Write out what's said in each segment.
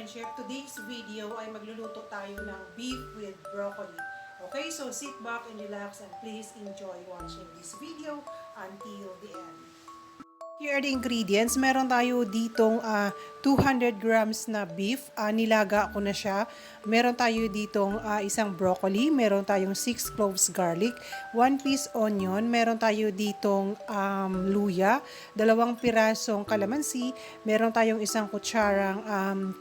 ka-friendship, today's video ay magluluto tayo ng beef with broccoli. Okay, so sit back and relax and please enjoy watching this video until the end. Here are the ingredients. Meron tayo ditong 200 grams na beef. Nilaga ko na siya. Meron tayo ditong isang broccoli. Meron tayong 6 cloves garlic. 1 piece onion. Meron tayo ditong luya. 2 pirasong calamansi. Meron tayong isang kutsarang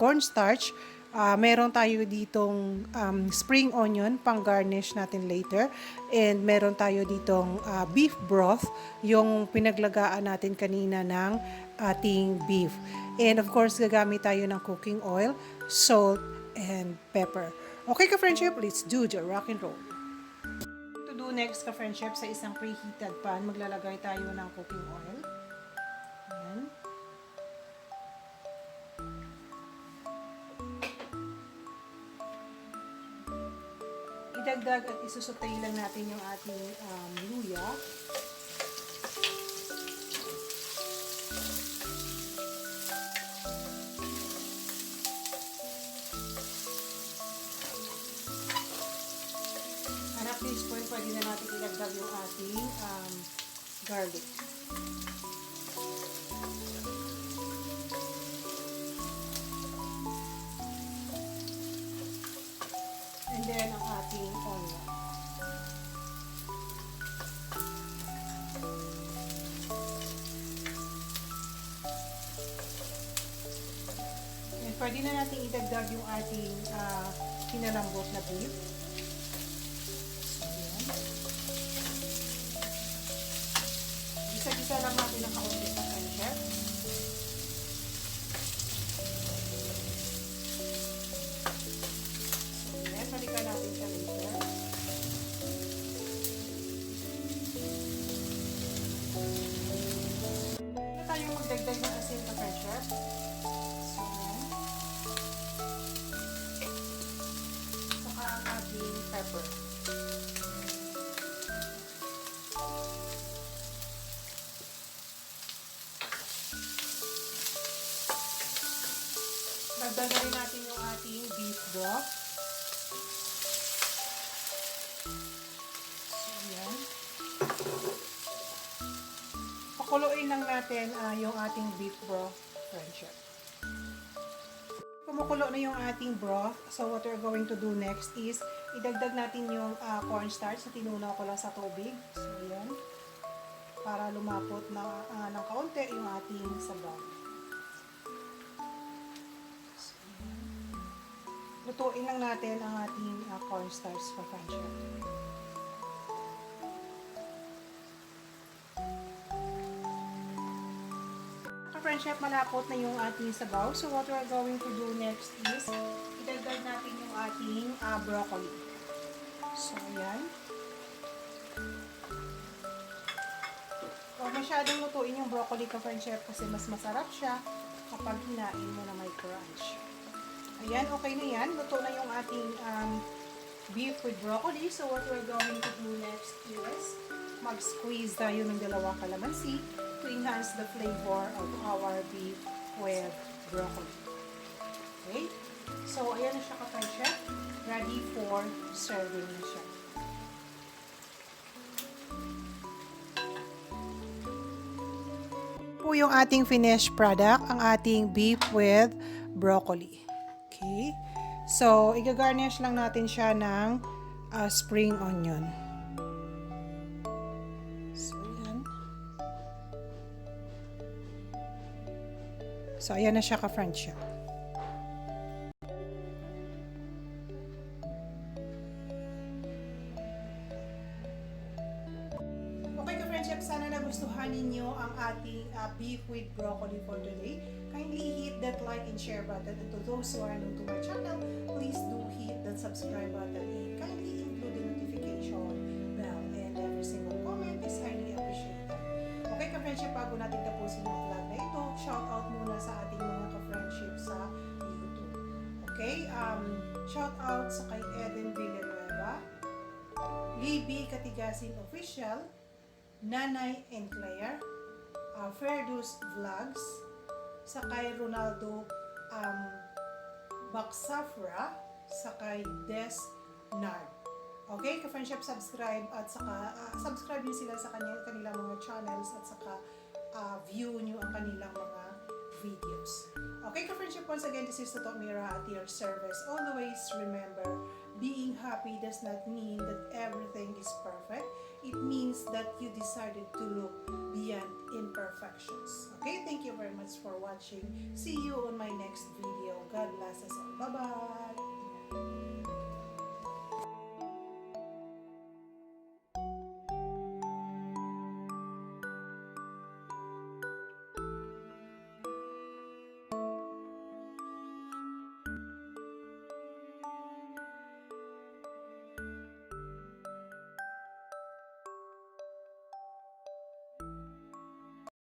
cornstarch. Meron tayo ditong spring onion, pang garnish natin later. And meron tayo ditong beef broth, yung pinaglagaan natin kanina ng ating beef. And of course, gagamit tayo ng cooking oil, salt, and pepper. Okay ka-friendship, let's do the rock and roll. To do next ka-friendship, sa isang preheated pan, maglalagay tayo ng cooking oil. Ayan. Idagdag at isusutay lang natin yung ating luya. And at this point, pwede na natin idagdag yung ating garlic. And then, ang ating onion. And pwede na natin idagdag yung ating pinalambot na beef. So, yan. Gisa-gisa lang natin ang kaunti sa friendship. Balikan natin siya later. Ito tayong magdagdag ng asin sa pressure. So, yan. Saka ang ating pepper. Dagdagan rin natin yung ating beef broth. Pakuluin lang natin yung ating beef broth, friendship. Kumukulo na yung ating broth, so what we're going to do next is idagdag natin yung cornstarch sa tinunaw ko lang sa tubig. So, yan. Para lumapot na ng kaunti yung ating sabaw. So, yan. Lutuin lang natin ang ating cornstarch for friendship. Friendship, malapot na yung ating sabaw. So, what we're going to do next is idagdag natin yung ating broccoli. So, yan. Huwag masyadong lutuin yung broccoli ka, friendship, kasi mas masarap siya kapag hinain mo na may crunch. Ayan, okay na yan. Luto na yung ating beef with broccoli. So, what we're going to do next is mag-squeeze tayo ng 2 calamansi to enhance the flavor of our beef with broccoli. Okay? So, ayan na siya ka-friendship. Ready for serving na siya. Po yung ating finished product, ang ating beef with broccoli. Okay? So, i-garnish lang natin siya ng spring onion. So, ayan na siya ka-friendship. Okay ka-friendship, sana nagustuhan ninyo ang ating beef with broccoli for today. Kindly hit that like and share button. And to those who are new to my channel, please do hit that subscribe button and kindly include the notification bell. And every single comment is highly appreciated. Okay ka-friendship, bago natin tapusin ang vlog na ito, shout out muna sa ating mga ka-friendship sa YouTube. Okay? Shout out sa kay Eden Villanueva, Libby Katigasin Official, Nanay and Claire, Fairdos Vlogs, sa kay Ronaldo Baksafra, sakay Des Nard. Okay, ka-friendship, subscribe at saka subscribe niyo sila sa kanilang mga channels at saka view niyo ang kanilang mga videos. Okay, ka-friendship, once again, this is Toto Mira at your service. Always remember, being happy does not mean that everything is perfect. It means that you decided to look beyond imperfections. Okay, thank you very much for watching. See you on my next video. God bless us all. Bye-bye!